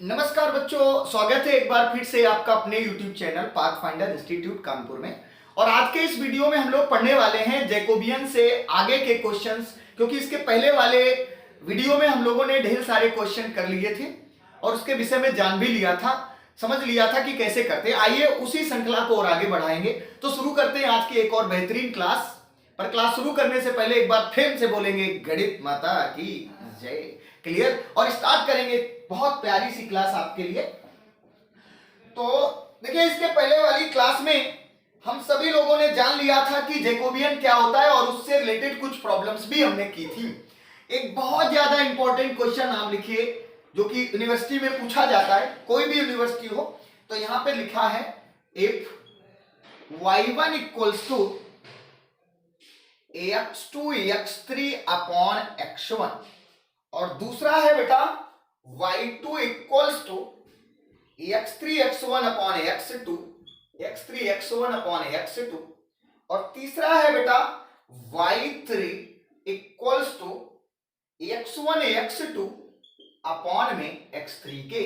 नमस्कार बच्चों, स्वागत है एक बार फिर से आपका अपने YouTube channel pathfinder institute Kanpur में। और आज के इस वीडियो में हम लोग पढ़ने वाले हैं जैकोबियन से आगे के क्वेश्चंस, क्योंकि इसके पहले वाले वीडियो में हम लोगों ने ढेर सारे क्वेश्चन कर लिए थे और उसके विषय में जान भी लिया था, समझ लिया था कि कैसे करते हैं। आइए उसी श्रृंखला को और आगे बढ़ाएंगे। तो शुरू करते हैं आज की एक और बेहतरीन क्लास। पर क्लास शुरू करने से पहले एक बार फिर से बोलेंगे गणित माता की जय। क्लियर? और स्टार्ट करेंगे बहुत प्यारी सी क्लास आपके लिए। तो देखिए, इसके पहले वाली क्लास में हम सभी लोगों ने जान लिया था कि जैकोबियन क्या होता है और उससे रिलेटेड कुछ प्रॉब्लम्स भी हमने की थी। एक बहुत ज्यादा इंपॉर्टेंट क्वेश्चन नाम लिखिए जो कि यूनिवर्सिटी में पूछा जाता है, कोई भी यूनिवर्सिटी हो। तो यहां पे लिखा है if y1 equals to x2 x3 upon x1, और दूसरा है बेटा y2 equals to x3 x1 upon x2, x3 x1 upon x2, और तीसरा है बेटा y3 equals to x1 x2 upon में x3 के।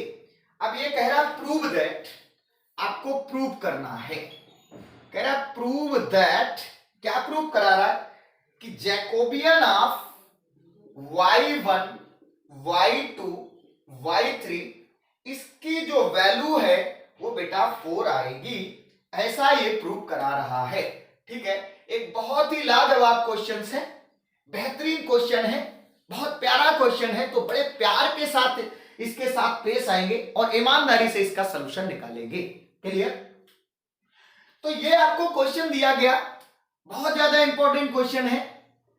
अब ये कह रहा प्रूव दैट, आपको प्रूव करना है। कह रहा प्रूव दैट, क्या प्रूव करा रहा है कि Jacobian of y1 y2 y3 इसकी जो वैल्यू है वो बेटा 4 आएगी, ऐसा ये प्रूव करा रहा है। ठीक है, एक बहुत ही लाजवाब क्वेश्चन है, बेहतरीन क्वेश्चन है, बहुत प्यारा क्वेश्चन है। तो बड़े प्यार के साथ इसके साथ पेश आएंगे और ईमानदारी से इसका सलूशन निकालेंगे। क्लियर? तो ये आपको क्वेश्चन दिया गया, बहुत ज्यादा इंपॉर्टेंट क्वेश्चन है।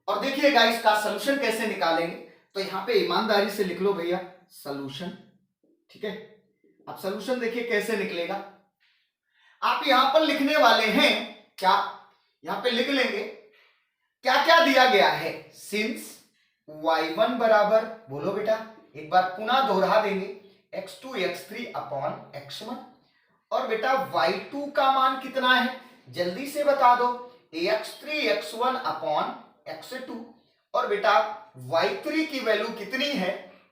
और देखिएगा इसका सलूशन कैसे निकालेंगे। तो यहां पे ईमानदारी से लिख लो भैया सलूशन। ठीक है, अब सलूशन देखिए कैसे निकलेगा। आप यहां पर लिखने वाले हैं क्या, यहां पे लिख लेंगे क्या क्या दिया गया है। सिंस y1 बराबर, बोलो बेटा एक बार पुनः दोहरा देंगे, x2 x3 अपॉन x1, और बेटा y2 का मान कितना है जल्दी से बता दो, x3 x1 अपॉन x2, और बेटा y3 की वैल्यू कितनी है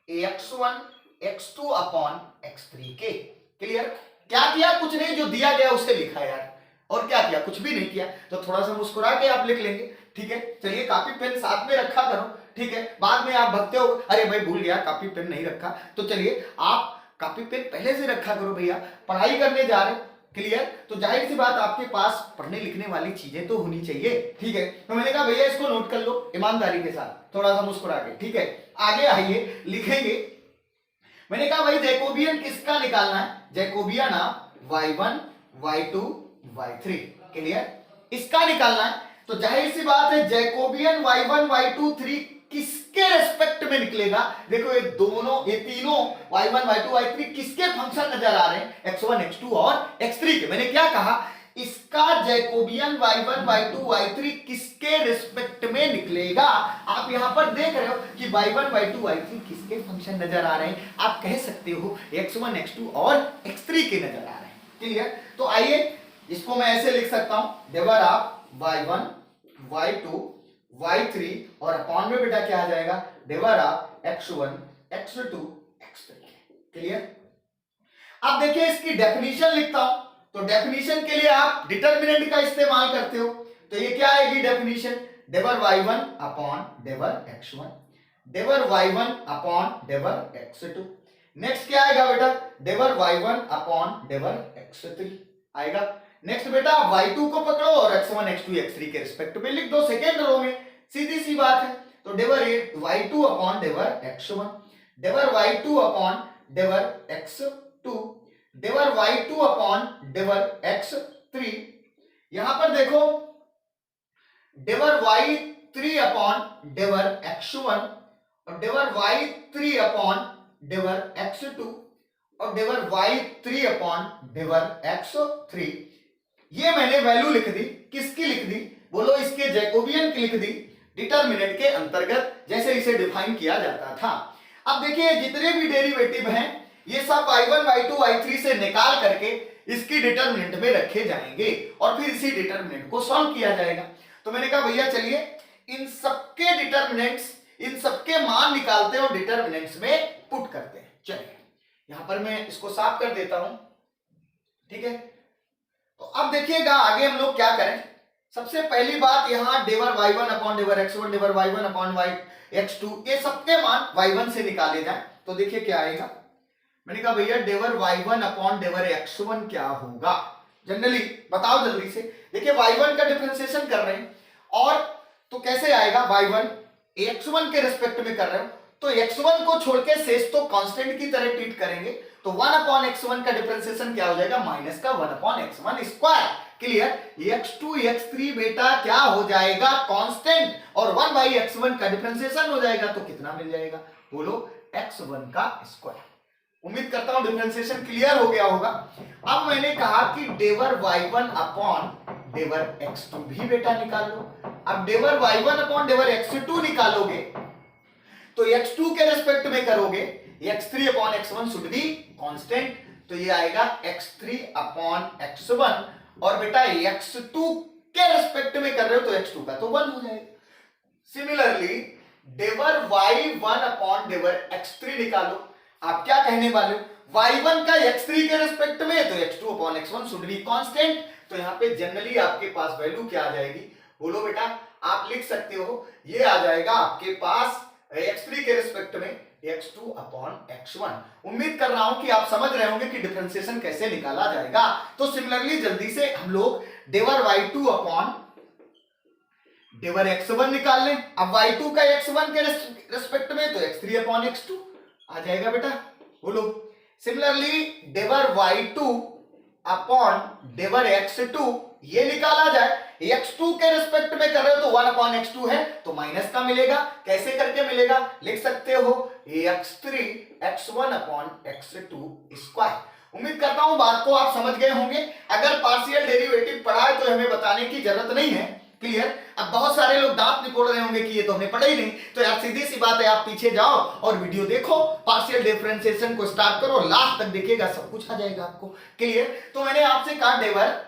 x1 x2 अपॉन x3 के। क्लियर? क्या किया? कुछ नहीं, जो दिया गया उसे लिखा यार। और क्या किया? कुछ भी नहीं किया। तो थोड़ा सा मुस्कुरा के आप लिख लेंगे। ठीक है, चलिए कापी पेन साथ में रखा करो। ठीक है, बाद में आप भगते हो अरे भाई भूल गया कापी पेन नहीं रखा, तो चलिए आप कापी पेन पहले से रखा करो भैया, पढ़ाई करने जा रहे। क्लियर? तो जाहिर सी बात आपके पास पढ़ने लिखने वाली चीजें तो होनी चाहिए। ठीक है, तो मैंने कहा भैया इसको नोट कर लो ईमानदारी के साथ, थोड़ा सा मुस्कुरा के। ठीक है, आगे आइए लिखेंगे। मैंने कहा भाई जैकोबियन किसका निकालना है, Jacobian of y1 y2 y3। Clear? इसका निकालना है। तो जाहिर सी बात है जैकोबियन y1 y2 3 किसके रेस्पेक्ट में निकलेगा। देखो ये दोनों, ये तीनों y1 y2 y3 किसके फंक्शन नजर आ रहे हैं, x1 x2 और x3 के। मैंने क्या कहा, इसका जैकोबियन y1 y2 y3 किसके रिस्पेक्ट में निकलेगा। आप यहां पर देख रहे हो कि y1 y2 y3 किसके फंक्शन नजर आ रहे हैं, आप कह सकते हो x1 x2 और x3 के नजर आ रहे हैं। क्लियर? तो आइए इसको मैं ऐसे लिख सकता हूं, देवर आप y1 y2 y3, और अपॉन में बेटा क्या आ जाएगा, देवर आप x1 x2 x3। क्लियर? अब देखिए इसकी डेफिनेशन लिखता हूं। तो डेफिनेशन के लिए आप डिटरमिनेंट का इस्तेमाल करते हो। तो ये क्या आएगी डेफिनेशन, देवर y1 अपॉन देवर x1, देवर y1 अपॉन देवर x2। नेक्स्ट क्या आएगा बेटा, देवर y1 अपॉन देवर x3 आएगा। नेक्स्ट बेटा y2 को पकड़ो और x1 x2 x3 के रिस्पेक्ट में लिख दो सेकेंड रो में, सीधी सी बात है। तो देवर y2 अपॉन देवर x1, देवर y2 अपॉन देवर x2, देवर y2 अपॉन देवर x3। यहां पर देखो देवर y3 अपॉन देवर x1, और देवर y3 अपॉन देवर x2, और देवर y3 अपॉन देवर x3। ये मैंने वैल्यू लिख दी, किसकी लिख दी, बोलो इसके जैकोबियन की लिख दी, डिटरमिनेंट के अंतर्गत जैसे इसे डिफाइन किया जाता था। अब देखिए जितने भी डेरिवेटिव हैं ये सब y1 y2 y3 से निकाल करके इसकी डिटरमिनेंट में रखे जाएंगे और फिर इसी डिटरमिनेंट को सॉल्व किया जाएगा। तो मैंने कहा भैया चलिए इन सबके डिटरमिनेंट्स, इन सबके मान निकालते हैं और डिटरमिनेंट्स में पुट करते हैं। चलिए यहां पर मैं इसको साफ कर देता हूं, ठीक है। तो अब देखिएगा आगे हम लोग क्या करें। सबसे पहली बात, यहां डेवर y1 upon डेवर x1, डेवर y1 upon x2, ये सबके मान y1 से निकाले जाए। तो देखिए क्या आएगा। मैंने कहा भैया डेवर y1 अपॉन डेवर x1 क्या होगा, जनरली बताओ जल्दी से। देखिए y1 का डिफरेंशिएशन कर रहे हैं, और तो कैसे आएगा, y1 x1 के रेस्पेक्ट में कर रहे हो तो x1 को छोड़ के शेष तो कांस्टेंट की तरह ट्रीट करेंगे, तो 1 अपॉन x1 का डिफरेंशिएशन क्या हो जाएगा, माइनस का 1 upon x1 square. Clear. x2 x3 बेटा क्या हो जाएगा, कांस्टेंट, और 1 बाई x1 का डिफरेंशिएशन हो जाएगा, तो कितना मिल जाएगा, बोलो x1 का स्क्वायर। उम्मीद करता हूं डिफरेंशिएशन क्लियर हो गया होगा। अब मैंने कहा कि डेवर y1 अपॉन डेवर x2 भी बेटा निकाल लो। अब डेवर y1 अपॉन डेवर x2 निकालोगे तो x2 के रेस्पेक्ट में करोगे, x3 upon x1 should be constant, तो ये आएगा x3 अपॉन x1, और बेटा x2 के रेस्पेक्ट में कर रहे हो तो x2 का तो 1 हो जाएगा। सिमिलरली डेवर y1 अपॉन डेवर x3 निकालो। आप क्या कहने वाले हो, y1 का x3 के रेस्पेक्ट में, तो x2 upon x1 should be constant, तो यहां पे जनरली आपके पास वैल्यू क्या आ जाएगी, बोलो बेटा। आप लिख सकते हो, ये आ जाएगा आपके पास x3 के रेस्पेक्ट में x2 अपॉन x1। उम्मीद कर रहा हूं कि आप समझ रहे होंगे कि डिफरेंशिएशन कैसे निकाला जाएगा। तो सिमिलरली जल्दी से हम लोग डेवर y2 अपॉन डेवर x1 निकाल लें। अब y2 का x1 के रेस्पेक्ट में, तो x3 अपॉन x2 आ जाएगा बेटा, बोलो। सिमिलरली डेवर y2 अपॉन डेवर x2 ये निकाला जाए, x2 के रिस्पेक्ट में कर रहे हो तो 1 अपॉन x2 है, तो माइनस का मिलेगा। कैसे करके मिलेगा, लिख सकते हो x3 x1 upon x2 square. उम्मीद करता हूं बात को आप समझ गए होंगे। अगर पार्शियल डेरिवेटिव पढ़ा है तो हमें बताने की जरूरत नहीं है। क्लियर। अब बहुत सारे लोग दांत निकोड़ रहे होंगे कि ये तो हमने पढ़ा ही नहीं, तो यार सीधी सी बात है, आप पीछे जाओ और वीडियो देखो, पार्शियल डिफरेंशिएशन को स्टार्ट करो, लास्ट तक देखिएगा, सब कुछ आ जाएगा आपको। क्लियर। तो मैंने आपसे कहा डेवर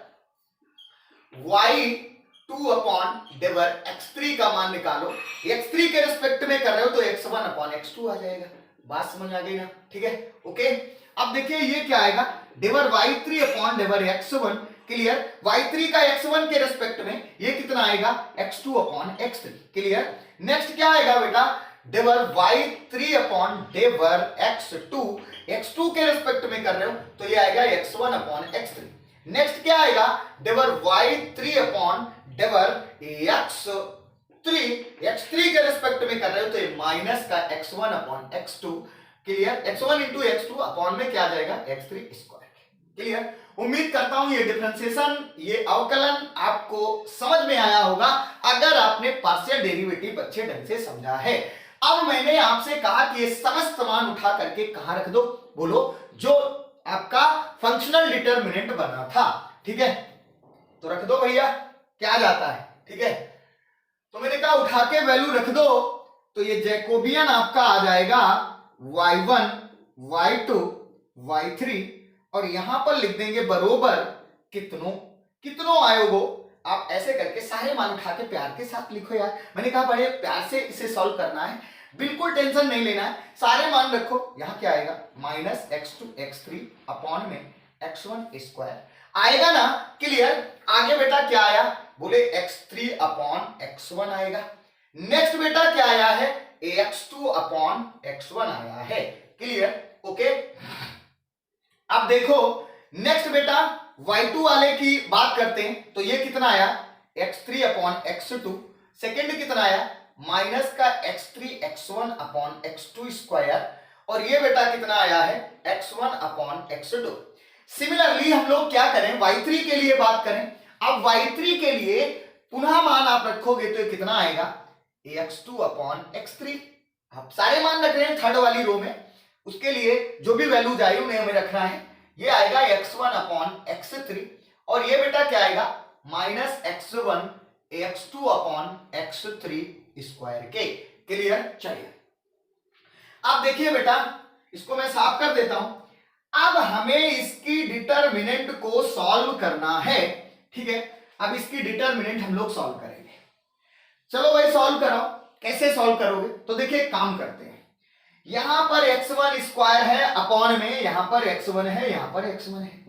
y2 अपॉन डेवर x3 का मान निकालो। x3 के रिस्पेक्ट में कर रहे हो तो x1 अपॉन x2 आ जाएगा। बात समझ आ गई ना, ठीक है, ओके। अब देखिए ये क्या आएगा, डेवर y3 upon डेवर x1। Clear. y3 का x1 के रिस्पेक्ट में ये कितना आएगा, x2 upon x3। Clear. Next क्या आएगा बेटा, डेवर y3 अपॉन डेवर x2। x2 के रिस्पेक्ट में कर रहे हो तो ये आएगा x1 अपॉन x3। नेक्स्ट क्या आएगा, डेवर y3 अपॉन डेवर x3। x3 के रिस्पेक्ट में कर रहे हो तो ये माइनस का x1 upon x2। Clear. x1 into x2 upon में क्या आ जाएगा, x3 स्क्वायर। क्लियर। उम्मीद करता हूं ये डिफरेंशिएशन, ये अवकलन आपको समझ में आया होगा अगर आपने पार्शियल डेरिवेटिव अच्छे ढंग से समझा है। अब मैंने आपसे कहा कि ये समस्त मान उठा करके कहां रख दो, बोलो, जो आपका फंक्शनल डिटरमिनेंट बना था। ठीक है, तो रख दो भैया, क्या जाता है, ठीक है। तो मैंने कहा उठा के वैल्यू रख दो, तो ये जैकोबियन आपका आ जाएगा y1 y2 y3, और यहां पर लिख देंगे बरोबर कितनों आयोगो। आप ऐसे करके सारे मान उठा के प्यार के साथ लिखो यार। मैंने कहा बड़े प्यार से इसे सॉल्व करना है, बिल्कुल टेंशन नहीं लेना है, सारे मान रखो। यहां क्या आएगा, माइनस x2 x3 अपॉन में x1 स्क्वायर आएगा ना। क्लियर। आगे बेटा क्या आया, बोले x3 अपॉन x1 आएगा। नेक्स्ट बेटा क्या आया है, x2 अपॉन x1 आया है। Clear, okay. अब देखो नेक्स्ट बेटा y2 वाले की बात करते हैं, तो ये कितना आया, x3 अपॉन x2। सेकेंड कितना आया, माइनस का x3 x1 upon x2 square, और ये बेटा कितना आया है, x1 अपॉन x2। सिमिलरली हम लोग क्या करें, y3 के लिए बात करें। अब y3 के लिए पुनः मान आप रखोगे तो ये कितना आएगा, x2 अपॉन x3। आप सारे मान रख रहे हैं थर्ड वाली रो में, उसके लिए जो भी वैल्यूज आई उन्हें हमें रखना है। ये आएगा x1 अपॉन x3, और ये बेटा क्या आएगा, minus x1 x2 upon x3 square के। क्लियर। चलिए अब देखिए बेटा, इसको मैं साफ कर देता हूं। अब हमें इसकी डिटरमिनेंट को सॉल्व करना है। ठीक है, अब इसकी डिटरमिनेंट हम लोग सॉल्व करेंगे। चलो भाई सॉल्व कराओ। कैसे सॉल्व करोगे, तो देखिए काम करते हैं। यहां पर x1 स्क्वायर है अपॉन में, यहां पर x1 है, यहां पर x1 है।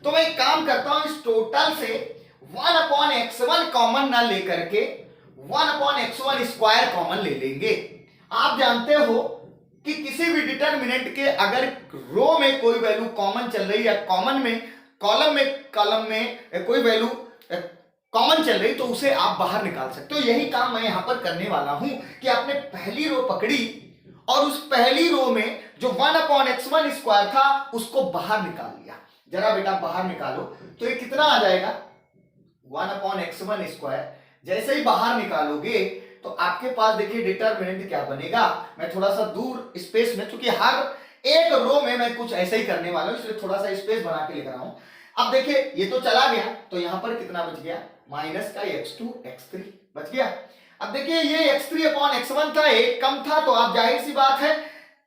तो मैं एक काम करता हूं, इस टोटल से 1 अपॉन x1 कॉमन ना लेकर के 1 अपॉन x1 स्क्वायर कॉमन ले लेंगे। आप जानते हो कि किसी भी डिटरमिनेंट के अगर रो में कोई वैल्यू कॉमन चल रही है, कॉमन में कॉलम में कोई वैल्यू कॉमन चल रही, तो उसे आप बाहर निकाल सकते हो। यही काम मैं यहां पर करने वाला हूं कि आपने पहली रो पकड़ी और उस पहली रो में जो 1 अपॉन x1 स्क्वायर था उसको बाहर निकाल लिया। जरा बेटा बाहर निकालो, तो ये कितना आ जाएगा 1 अपॉन x1 स्क्वायर। जैसे ही बाहर निकालोगे तो आपके पास देखिए डिटरमिनेंट क्या बनेगा। मैं थोड़ा सा दूर स्पेस में, क्योंकि हर एक रो में मैं कुछ ऐसा ही करने वाला हूं, इसलिए थोड़ा सा स्पेस बना के लिख रहा हूं। अब देखिए ये तो चला गया, तो यहां पर कितना बच गया, माइनस का x2 x3 बच गया। अब देखिए ये x3 अपॉन x1 था, एक कम था, तो आप जाहिर सी बात है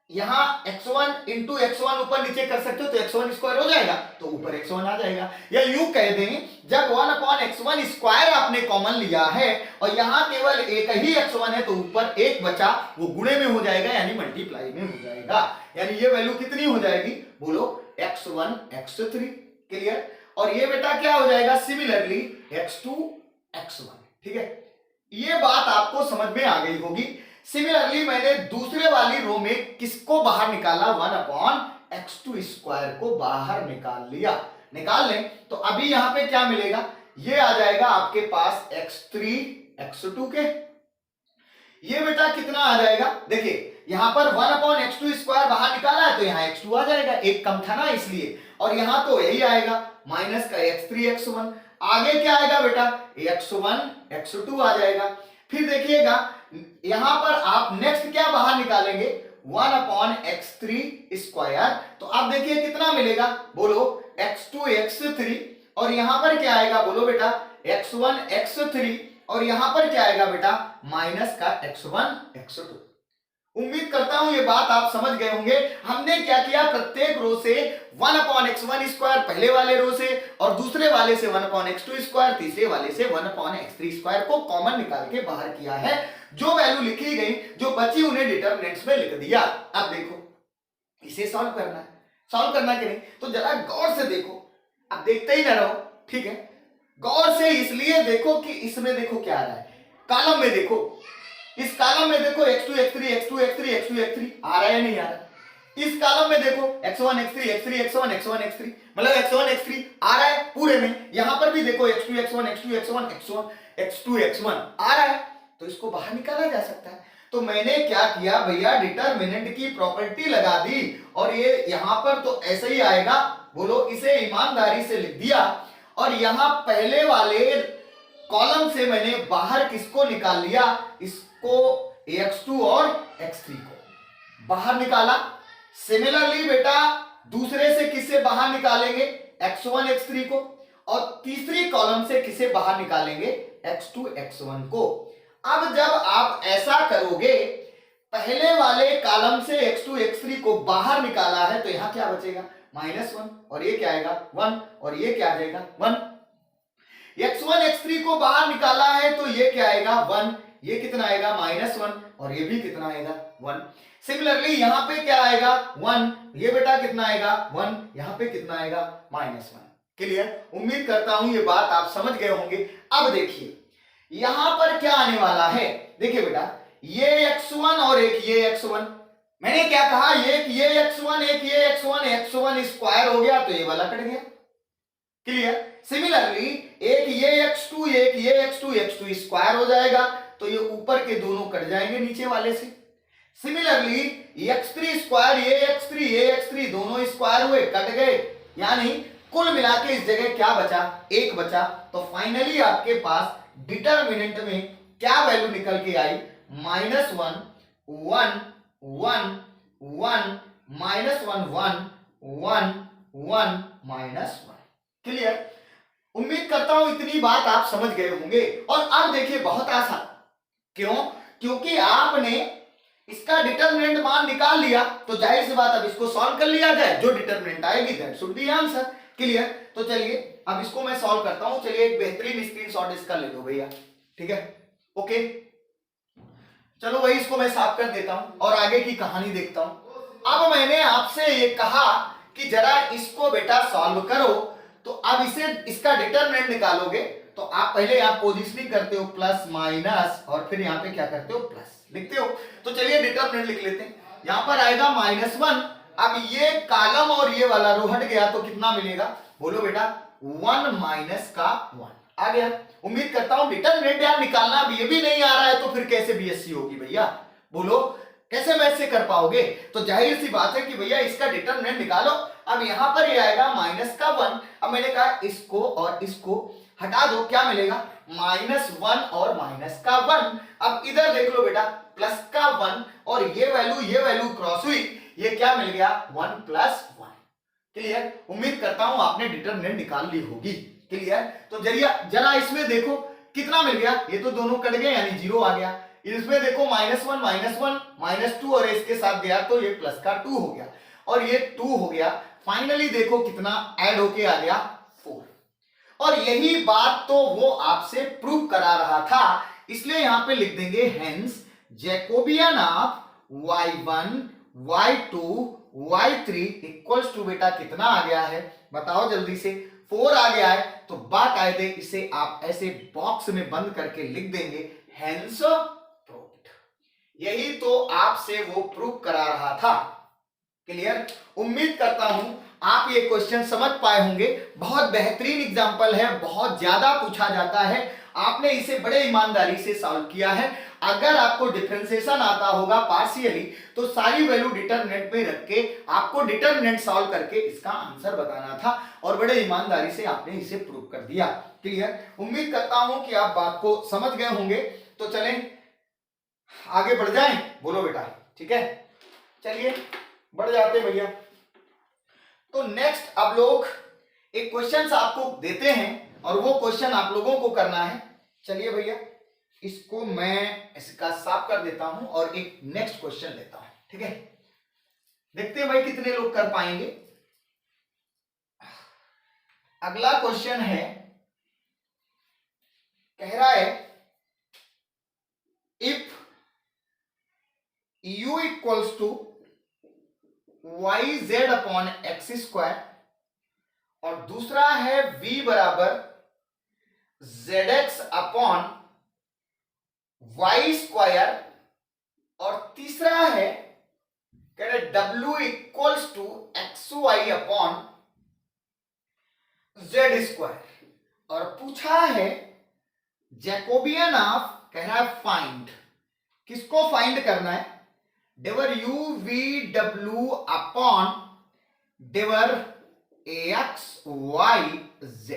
यहां x1 इंटू x1 ऊपर नीचे कर सकते हो, तो x1 स्क्वायर हो जाएगा, तो ऊपर x1 आ जाएगा। या यूं कह दें, जब 1 अपॉन x1 स्क्वायर आपने कॉमन लिया है और यहां केवल एक ही x1 है, तो ऊपर एक बचा, वो गुणे में हो जाएगा, यानी मल्टीप्लाई में हो जाएगा। यानी ये वैल्यू कितनी हो जाएगी, बोलो x1 x3। क्लियर। और ये बेटा क्या हो जाएगा, सिमिलरली x2 x1। ठीक है, ये बात आपको समझ में आ गई होगी। सिमिलरली मैंने दूसरे वाली रो में किसको बाहर निकाला, 1 अपॉन x2 स्क्वायर को बाहर निकाल लिया। निकाल लें तो अभी यहां पे क्या मिलेगा, ये आ जाएगा आपके पास x3 x2 के। ये बेटा कितना आ जाएगा, देखिए यहां पर 1 अपॉन x2 स्क्वायर बाहर निकाला है, तो यहां x2 आ जाएगा, एक कम था ना इसलिए। और यहां तो यही आएगा माइनस का x3 x1। आगे क्या आएगा बेटा, x1 x2 आ जाएगा। फिर देखिएगा यहां पर आप नेक्स्ट क्या बाहर निकालेंगे, 1 अपॉन x3 स्क्वायर। तो आप देखिए कितना मिलेगा, बोलो x2 x3। और यहां पर क्या आएगा, बोलो बेटा x1 x3। और यहां पर क्या आएगा बेटा, माइनस का x1 x2। उम्मीद करता हूं ये बात आप समझ गए होंगे। हमने क्या किया, प्रत्येक रो से 1 अपॉन x1 स्क्वायर पहले वाले रो से, और दूसरे वाले से 1 अपॉन x2 स्क्वायर, तीसरे वाले से 1 अपॉन x3 स्क्वायर को कॉमन निकाल के बाहर किया है। जो वैल्यू लिखी गई, जो बची, उन्हें डिटरमिनेंट्स में लिख दिया। अब देखो इसे सॉल्व करना है, सॉल्व करना कि नहीं, तो जरा गौर से देखो। अब देखते ही ना रहो, ठीक है, गौर से इसलिए देखो कि इसमें देखो क्या आ रहा है, कॉलम में देखो, इस कॉलम में देखो x2 x3 x2 x3 x2 x3 आ रहा है नहीं आ रहा। इस कॉलम में देखो x1 x3 x3 x1 x1 x3, मतलब x1 x3 आ रहा है पूरे में। यहां पर भी देखो x2 x1 x2 x1 x1 x2 x1 आ रहा है, तो इसको बाहर निकाला जा सकता है। तो मैंने क्या किया भैया, डिटरमिनेंट की प्रॉपर्टी लगा दी, और ये यहां पर तो ऐसे ही आएगा, बोलो इसे ईमानदारी से लिख दिया। और यहां पहले वाले कॉलम से मैंने बाहर किसको निकाल लिया, इसको x2 और x3 को बाहर निकाला। सिमिलरली बेटा दूसरे से किसे बाहर निकालेंगे, x1 x3 को, और तीसरी कॉलम से किसे बाहर निकालेंगे, x2 x1 को। अब जब आप ऐसा करोगे, पहले वाले कॉलम से x2 x3 को बाहर निकाला है, तो यहां क्या बचेगा, -1, और ये क्या आएगा 1, और ये क्या आ जाएगा 1। x1 x3 को बाहर निकाला है, तो ये क्या आएगा 1, ये कितना आएगा -1, और ये भी कितना आएगा 1। सिमिलरली यहां पे क्या आएगा 1, ये बेटा कितना आएगा 1, यहां पे कितना आएगा -1। क्लियर। उम्मीद करता हूं ये बात आप समझ गए होंगे। अब देखिए यहां पर क्या आने वाला है, देखिए बेटा ये x1 और एक ये x1, मैंने क्या कहा, एक ये x1 एक ये x1, x1 स्क्वायर हो गया, तो ये वाला कट गया। क्लियर। सिमिलरली एक ये x2 एक ये x2, x2 स्क्वायर हो जाएगा, तो ये ऊपर के दोनों कट जाएंगे नीचे वाले से। सिमिलरली x3 स्क्वायर ये x3 दोनों स्क्वायर हुए, कट गए, यानी कुल मिला के इस जगह क्या बचा, एक बचा। तो फाइनली आपके पास डिटरमिनेंट में क्या वैल्यू निकल के आई, -1 1 1 1 -1 1 1 1 -1। क्लियर। उम्मीद करता हूं इतनी बात आप समझ गए होंगे। और अब देखिए बहुत आसान, क्यों, क्योंकि आपने इसका डिटरमिनेंट मान निकाल लिया, तो जाहिर सी बात अब इसको सॉल्व कर लिया जाए, जो डिटरमिनेंट आएगी that should be answer. Clear. तो चलिए अब इसको मैं सॉल्व करता हूं। चलिए एक बेहतरीन स्क्रीनशॉट इसका ले लो भैया, ठीक है, ओके। चलो वही इसको मैं साफ कर देता हूं और आगे की कहानी देखता हूं। अब मैंने आपसे ये कहा कि जरा इसको बेटा सॉल्व करो, तो अब इसे इसका डिटरमिनेंट निकालोगे तो आप पहले यहाँ पोजीशनिंग करते हो प्लस माइनस और फिर यहाँ पे क्या करते हो प्लस लिखते हो। तो चलिए डिटरमिनेंट लिख लेते हैं। यहाँ पर आएगा -1। अब ये कॉलम और ये वाला रो हट गया तो कितना मिलेगा, बोलो बेटा 1 माइनस का 1 आ गया। उम्मीद करता हूं डिटरमिनेंट यार निकालना अब ये भी नहीं आ रहा है तो फिर कैसे बीएससी होगी भैया, बोलो कैसे मैथ से कर पाओगे। तो जाहिर सी बात है कि भैया इसका डिटरमिनेंट निकालो। अब यहां पर ये आएगा -1। अब मैंने कहा इसको और इसको हटा दो, क्या मिलेगा -1 और -1। अब इधर देख लो बेटा +1 और ये वैल्यू क्रॉस हुई, ये क्या मिल गया 1 + 1। क्लियर, उम्मीद करता हूं आपने डिटरमिनेंट निकाल ली होगी। क्लियर, तो जरा इसमें देखो कितना मिल गया, ये तो दोनों कट गए यानी 0 आ गया। इसमें देखो -1 -2 और इसके साथ गया तो ये प्लस का 2 हो गया और ये 2 हो गया। फाइनली देखो कितना ऐड होके आ गया 4। और यही बात तो वो आपसे प्रूव करा रहा था, इसलिए यहां पे लिख देंगे hence Jacobian of y1 y2 y3 equals to बेटा कितना आ गया है बताओ जल्दी से, 4 आ गया है। तो बाकायदे इसे आप ऐसे बॉक्स में बंद करके लिख देंगे हेंस प्रूव्ड। यही तो आपसे वो प्रूव करा रहा था। क्लियर, उम्मीद करता हूं आप ये क्वेश्चन समझ पाए होंगे। बहुत बेहतरीन एग्जांपल है, बहुत ज्यादा पूछा जाता है, आपने इसे बड़े ईमानदारी से सॉल्व किया है। अगर आपको डिफरेंशिएशन आता होगा पार्शियली तो सारी वैल्यू डिटरमिनेंट में रख के आपको डिटरमिनेंट सॉल्व करके इसका आंसर बताना था और बड़े ईमानदारी से आपने इसे प्रूव कर दिया। क्लियर, उम्मीद करता हूं कि आप बात को समझ गए होंगे। तो चलें आगे बढ़ जाएं, बोलो बेटा ठीक है, चलिए बढ़ जाते भैया। तो नेक्स्ट अब लोग एक क्वेश्चन आपको देते हैं और वो क्वेश्चन आप लोगों को करना है। चलिए भैया इसको मैं इसका साफ कर देता हूं और एक नेक्स्ट क्वेश्चन लेता हूं, ठीक है। देखते हैं भाई कितने लोग कर पाएंगे। अगला क्वेश्चन है, कह रहा है if u equals to yz/x² और दूसरा है v बराबर zx/y² और तीसरा है कह रहे w इक्वल्स टू xy/z² और पूछा है जैकोबियन ऑफ, कह रहा है फाइंड, किसको फाइंड करना है, del u v w upon del ax y z।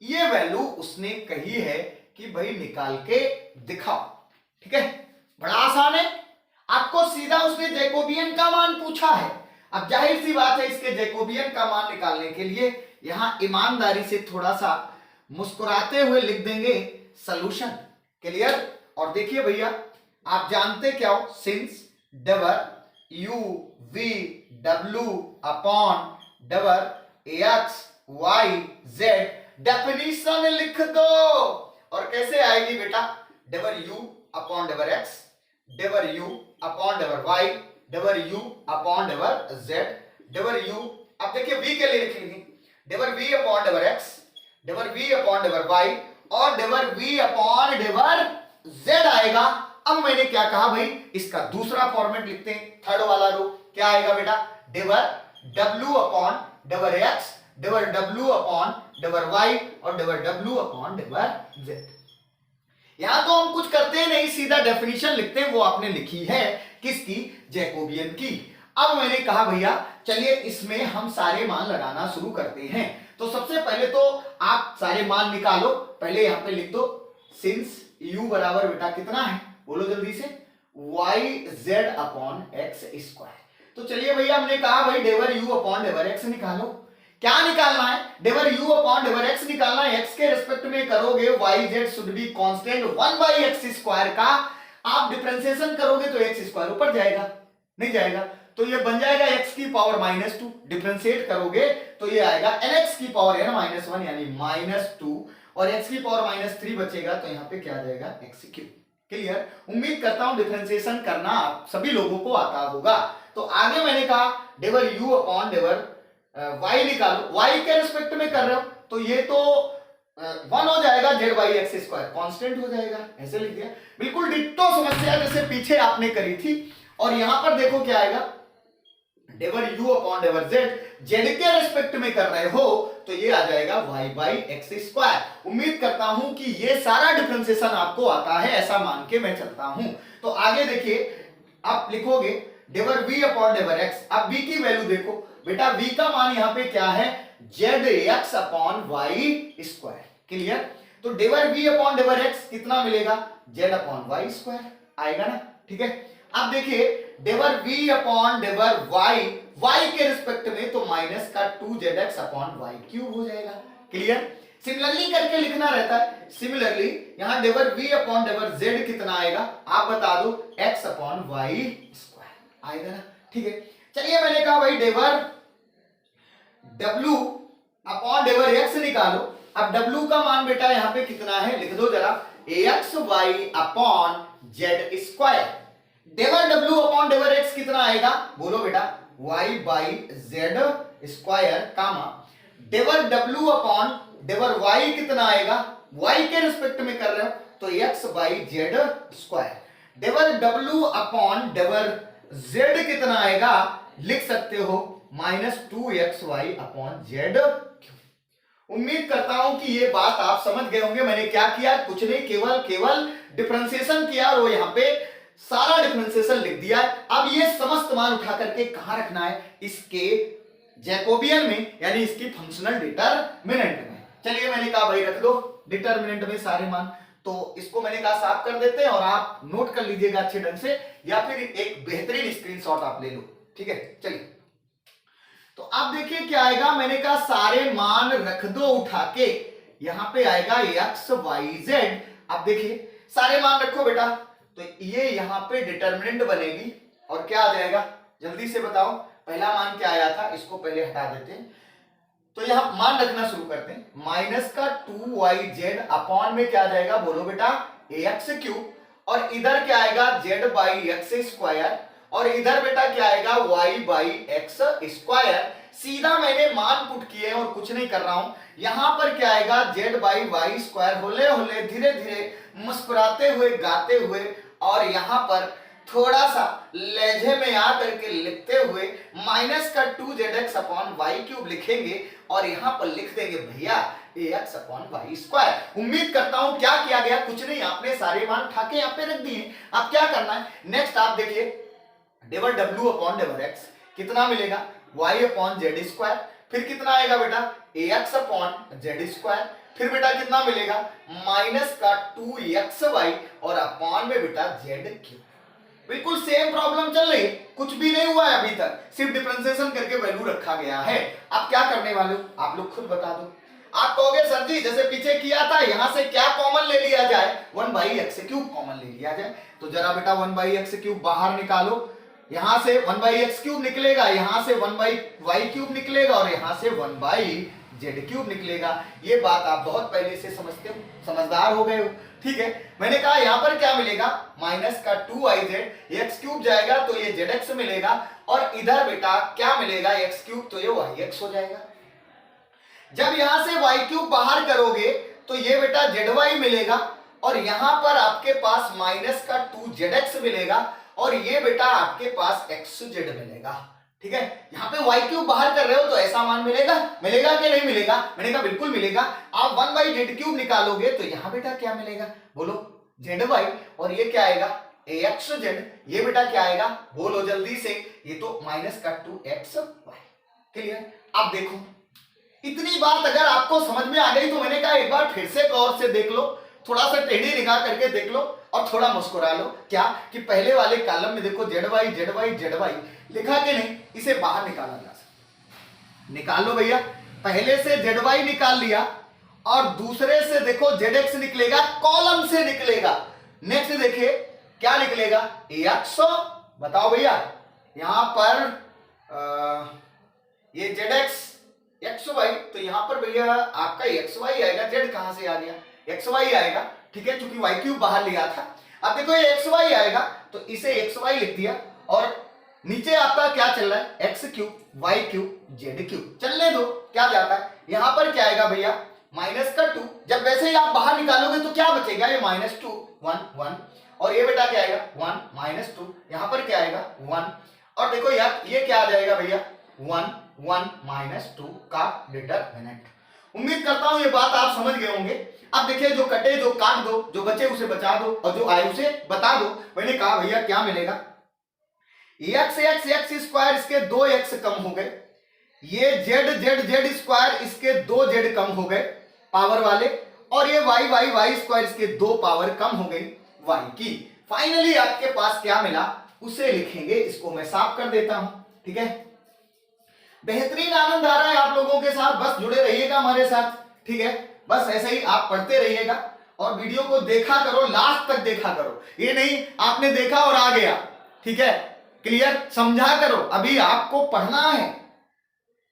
ये वैल्यू उसने कही है कि भाई निकाल के दिखाओ, ठीक है। बड़ा आसान है, आपको सीधा उसने जैकोबियन का मान पूछा है। अब जाहिर सी बात है इसके जैकोबियन का मान निकालने के लिए यहां ईमानदारी से थोड़ा सा मुस्कुराते हुए लिख देंगे सॉल्यूशन। क्लियर, और देखिए भैया आप जानते क्या हो, since del u v w upon del ax y z, definition लिख दो। और कैसे आएगी बेटा, del u upon डेवर x, del u upon del y, del u upon del z, del u, अब देखिए v के लिए लिख लेंगे del v upon डेवर x, del v upon del y और del v upon del z आएगा। अब मैंने क्या कहा भाई, इसका दूसरा फॉर्मेट लिखते हैं, थर्ड वाला रो क्या आएगा बेटा, del w upon डेवर x, del w upon del y और del w upon del z। यहां तो हम कुछ करते हैं नहीं, सीधा डेफिनेशन लिखते हैं, वो आपने लिखी है किसकी, जैकोबियन की। अब मैंने कहा भैया चलिए इसमें हम सारे मान लगाना शुरू करते हैं। तो सबसे पहले तो आप सारे मान निकालो, पहले यहां पे लिख दो सिंस u बराबर बेटा कितना है, बोलो जल्दी से, yz अपॉन x²। तो चलिए भैया हमने कहा भाई डेवर u अपॉन डेवर x निकालो। क्या निकालना है, डेवर u अपॉन डेवर x निकालना है। x के रिस्पेक्ट में करोगे yz should be constant 1/x² का, आप डिफरेंशिएशन करोगे तो x² ऊपर जाएगा, नहीं जाएगा, तो ये बन जाएगा x की पावर -2, डिफरेंशिएट करोगे तो ये आएगा nx की पावर n-1 यानी -2 और x की पावर -3 बचेगा तो यहाँ पे क्या आ जाएगा x³ क्लियर? उम्मीद करता हूं डिफरेंशिएशन करना आप सभी लोगों को आता होगा। तो आगे मैंने कहा डेवर u अपॉन डेवर y निकालो, y के रिस्पेक्ट में कर रहे हो तो ये तो 1 हो जाएगा Z by x square, constant हो जाएगा, ऐसे लिख दिया। बिल्कुल डिट्टो समस्या जैसे पीछे आपने करी थी। और यहां पर देखो क्या आएगा, डेवर u upon del z, Z के रिस्पेक्ट में कर रहे हो तो ये आ जाएगा y बाई एक्स स्क्वायर। उम्मीद करता हूं कि ये सारा डिफरेंशिएशन आपको आता है, ऐसा मान के मैं चलता हूं। तो आगे देखिए आप लिखोगे डेवर v अपॉन डेवर x। अब v की वैल्यू देखो बेटा, v का मान यहां पे क्या है, Z X upon Y square. Clear? तो डेवर v अपॉन डेवर x कितना मिलेगा, जेड अपॉन वाई स्क्वायर आएगा ना, ठीक है। अब देखिए डेवर v अपॉन डेवर y के रिस्पेक्ट में तो माइनस का 2zx अपॉन वाई क्यूब हो जाएगा। क्लियर? सिमिलरली करके लिखना रहता है। सिमिलरली यहां डेवर v अपॉन डेवर z कितना आएगा, आप बता दो, x अपॉन वाई स्क्वायर आएगा ना, ठीक है। चलिए मैंने कहा भाई डेवर w अपॉन डेवर x निकालो। अब w का मान बेटा यहां पे कितना है, लिख दो जरा, ax y upon z square. Del w upon डेवर x कितना आएगा, बोलो बेटा, y by z square comma del w upon del y कितना आएगा, y के रिस्पेक्ट में कर रहे हो तो x by z square. Del w upon del z कितना आएगा, लिख सकते हो माइनस 2xy अपॉन z। उम्मीद करता हूं कि ये बात आप समझ गए होंगे। मैंने क्या किया, कुछ नहीं, केवल डिफरेंशिएशन किया और वो यहां पे सारा डिफरेंशिएशन लिख दिया है। अब ये समस्त मान उठा करके कहां रखना है, इसके जैकोबियन में, यानी इसकी फंक्शनल डिटरमिनेंट में। चलिए मैंने कहा भाई रख दो डिटरमिनेंट में सारे मान, तो इसको मैंने कहा साफ कर देते हैं और आप नोट कर लीजिएगा अच्छे ढंग से, या फिर एक बेहतरीन स्क्रीनशॉट आप ले लो, ठीक है। चलिए तो आप देखिए क्या आएगा, मैंने कहा सारे मान रख दो उठा के, यहां पे आएगा एक्स वाई जेड। अब देखिए सारे मान रखो बेटा, तो ये यहां पे डिटरमिनेंट बनेगी और क्या आ जाएगा, जल्दी से बताओ, पहला मान क्या आया था, इसको पहले हटा देते हैं। तो यहां मान रखना शुरू करते हैं, माइनस का 2yz अपॉन में क्या आ जाएगा, बोलो बेटा, ax क्यूब, और इधर क्या आएगा, z बाई एक्स स्क्वायर, और इधर बेटा क्या आएगा, y बाई एक्स स्क्वायर। सीधा मैंने मान पुट किए और कुछ नहीं कर रहा हूं। यहां पर क्या आएगा, z बाई वाई स्क्वायर, होले होले धीरे धीरे मुस्कुराते हुए गाते हुए, और यहां पर थोड़ा सा लहजे में आ करके लिखते हुए माइनस का 2zx अपॉन वाई क्यूब लिखेंगे, और यहां पर लिख देंगे भैया ax अपॉन वाई स्क्वायर। उम्मीद करता हूं क्या किया गया, कुछ नहीं, आपने सारे मान उठा के यहां पे रख दिए। अब क्या करना है, नेक्स्ट आप देखिए डेवर w अपॉन डेवर x कितना मिलेगा, y अपॉन जेड स्क्वायर, फिर कितना आएगा बेटा, ax अपॉन जेड स्क्वायर, फिर बेटा कितना मिलेगा, माइनस का 2xy, और अपॉन में बेटा z क्यूब। बिल्कुल सेम प्रॉब्लम चल रही है, कुछ भी नहीं हुआ है अभी तक, सिर्फ डिफरेंशिएशन करके वैल्यू रखा गया है। अब क्या करने वाले हो, आप लोग खुद बता दो। आप कहोगे सर जी जैसे पीछे किया था, यहां से क्या कॉमन ले लिया जाए, 1 बाई एक्स क्यूब कॉमन ले लिया जाए। तो जरा बेटा 1 बाई एक्स क्यूब बाहर निकालो, यहां से 1 बाई एक्स क्यूब निकलेगा, यहां से 1 बाई वाई क्यूब निकलेगा, और यहां से 1 बाई जेड क्यूब निकलेगा। ये बात आप बहुत पहले से समझते हो, समझदार हो गए हो, ठीक है। मैंने कहा यहां पर क्या मिलेगा, माइनस का 2yz, एक्स क्यूब जाएगा तो ये zx मिलेगा, और इधर बेटा क्या मिलेगा, एक्स क्यूब, तो ये yx हो जाएगा। जब यहां से y क्यूब बाहर करोगे तो ये बेटा zy मिलेगा, और यहां पर आपके पास माइनस का 2zx मिलेगा, और ये बेटा आपके पास xz मिलेगा, ठीक है। यहां पे y क्यूब बाहर कर रहे हो तो ऐसा मान मिलेगा, मिलेगा कि नहीं मिलेगा, मैंने कहा बिल्कुल मिलेगा। आप 1 बाई जेड क्यूब निकालोगे तो यहां बेटा क्या मिलेगा, बोलो zy, और ये क्या आएगा, axz, ये बेटा क्या आएगा, बोलो जल्दी से, ये तो माइनस का 2xy। क्लियर? अब देखो इतनी बात अगर आपको समझ में आ गई तो मैंने कहा एक बार फिर से गौर से देख लो, थोड़ा सा टेढ़ी निगाह करके देख लो और थोड़ा मुस्कुरा लो। क्या कि पहले वाले कॉलम में देखो zy लिखा कि नहीं, इसे बाहर निकाला जा सकता, निकाल लो भैया। पहले से zy निकाल लिया, और दूसरे से देखो zx निकलेगा, कॉलम से निकलेगा। नेक्स्ट देखिए क्या निकलेगा, ax, बताओ भैया, यहां पर ये zx xy, तो यहां पर भैया आपका xy आएगा, z कहां से आ गया, xy आएगा, ठीक है, क्योंकि y क्यूब बाहर लिया था। अब देखो ये एक्स वाई आएगा तो इसे एक्स वाई लिख दिया, और नीचे आपका क्या चल रहा है, X cube Y cube Z cube, चलने दो क्या जाता है। यहां पर क्या आएगा भैया माइनस का 2, जब वैसे ही आप बाहर निकालोगे तो क्या बचेगा, ये माइनस 2 1 1, और ये बेटा क्या आएगा 1 माइनस 2, यहां पर क्या आएगा 1, और देखो यार ये क्या आ जाएगा भैया 1 1 माइनस 2 का डिटरमिनेंट। उम्मीद करता हूं ये बात आप समझ गए होंगे। अब देखिए जो कटे जो काट दो, जो बचे उसे बचा दो, और जो आए उसे बता दो। मैंने कहा भैया क्या मिलेगा, एक्स एक्स एक्स स्क्वायर इसके 2x कम हो गए, ये जेड जेड जेड स्क्वायर इसके 2z कम हो गए पावर वाले, और ये वाई वाई वाई स्क्वायर इसके 2 पावर कम हो गई वाई की। फाइनली आपके पास क्या मिला उसे लिखेंगे, इसको मैं साफ कर देता हूं, ठीक है। बेहतरीन आनंद आ रहा है आप लोगों के साथ, बस जुड़े रहिएगा हमारे साथ, ठीक है। बस ऐसे ही आप पढ़ते रहिएगा और वीडियो को देखा करो, लास्ट तक देखा करो, ये नहीं आपने देखा और आ गया, ठीक है। क्लियर, समझा करो, अभी आपको पढ़ना है,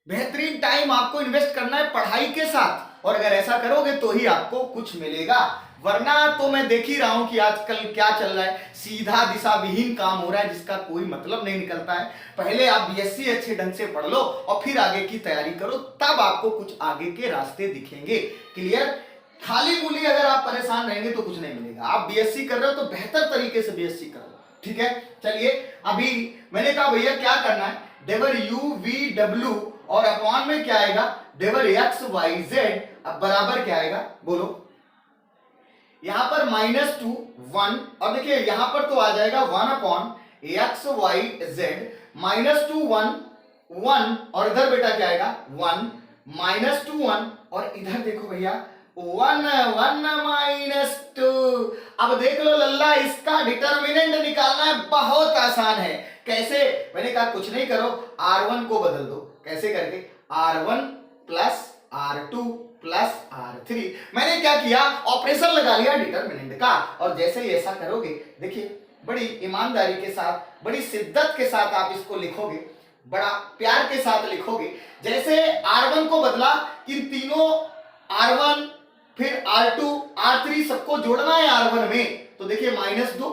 बेहतरीन टाइम आपको इन्वेस्ट करना है पढ़ाई के साथ, और अगर ऐसा करोगे तो ही आपको कुछ मिलेगा, वरना तो मैं देख ही रहा हूं कि आजकल क्या चल रहा है, सीधा दिशा विहीन काम हो रहा है जिसका कोई मतलब नहीं निकलता है। पहले आप बीएससी अच्छे ढंग से पढ़ लो और फिर आगे की तैयारी करो, तब आपको कुछ आगे के रास्ते दिखेंगे। क्लियर, खाली मूली अगर आप परेशान रहेंगे तो कुछ नहीं मिलेगा। आप बीएससी कर रहे हो तो बेहतर तरीके से बीएससी कर लो, ठीक है। चलिए अभी मैंने कहा भैया क्या करना है, डेवर यू वी डब्ल्यू और अपॉन में क्या आएगा डेवर एक्स वाई जेड, अब बराबर क्या आएगा बोलो, यहां पर -2 1, और देखिए यहां पर तो आ जाएगा 1 अपॉन एक्स वाई जेड, -2 1 1, और इधर बेटा क्या आएगा 1 -2 1, और इधर देखो भैया 1 1 -2। अब देख लो लल्ला, इसका डिटरमिनेंट निकालना है, बहुत आसान है। कैसे, मैंने कहा कुछ नहीं करो, R1 को बदल दो, कैसे करके R1 plus R2 plus R3। मैंने क्या किया, ऑपरेशन लगा लिया डिटरमिनेंट का, और जैसे ही ऐसा करोगे देखिए बड़ी ईमानदारी के साथ, बड़ी शिद्दत के साथ आप इसको लिखोगे, बड़ा प्यार के साथ लिखोगे। जैसे R1 को बदला, कि तीनों R1 फिर R2 R3 सबको जोड़ना है R1 में, तो देखिए -2,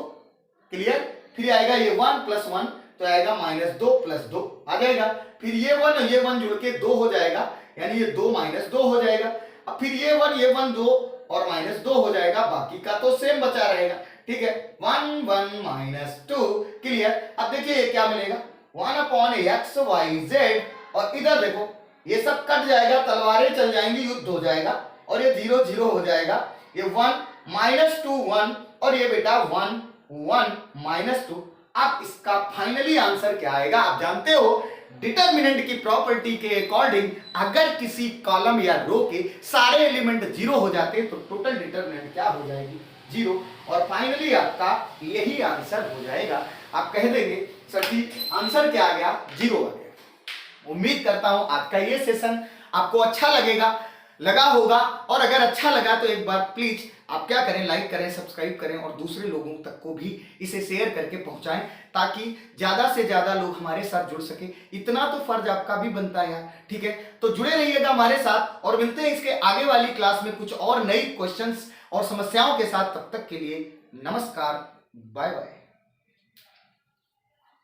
क्लियर, फिर आएगा ये 1 + 1 तो आएगा -2 + 2 आ जाएगा, फिर ये 1 जुड़ के 2 हो जाएगा, यानी ये 2 -2 हो जाएगा, अब फिर ये 1 2 और -2 हो जाएगा, बाकी का तो सेम बचा रहेगा, ठीक है। 1 1 -2, क्लियर। अब देखिए ये क्या मिलेगा 1 अपॉन एक्स वाई जेड, और इधर देखो ये सब कट जाएगा, तलवारें चल जाएंगी, युद्ध हो जाएगा, और ये 0 0 हो जाएगा, ये 1 -2 1, और ये बेटा 1 1 -2। अब इसका फाइनली आंसर क्या आएगा, आप जानते हो डिटरमिनेंट की प्रॉपर्टी के अकॉर्डिंग अगर किसी कॉलम या रो के सारे एलिमेंट 0 हो जाते हैं तो टोटल डिटरमिनेंट क्या हो जाएगी 0, और फाइनली आपका यही आंसर हो जाएगा। आप कह देंगे सर जी आंसर क्या आ गया, 0 आ गया। उम्मीद करता हूं आज का ये सेशन आपको अच्छा लगा होगा, और अगर अच्छा लगा तो एक बार प्लीज आप क्या करें, लाइक करें, सब्सक्राइब करें, और दूसरे लोगों तक को भी इसे शेयर करके पहुंचाएं, ताकि ज्यादा से ज्यादा लोग हमारे साथ जुड़ सके। इतना तो फर्ज आपका भी बनता है यार, ठीक है। तो जुड़े रहिएगा हमारे साथ, और मिलते हैं इसके आगे वाली क्लास में कुछ और नई क्वेश्चंस और समस्याओं के साथ। तब तक के लिए नमस्कार, बाय बाय।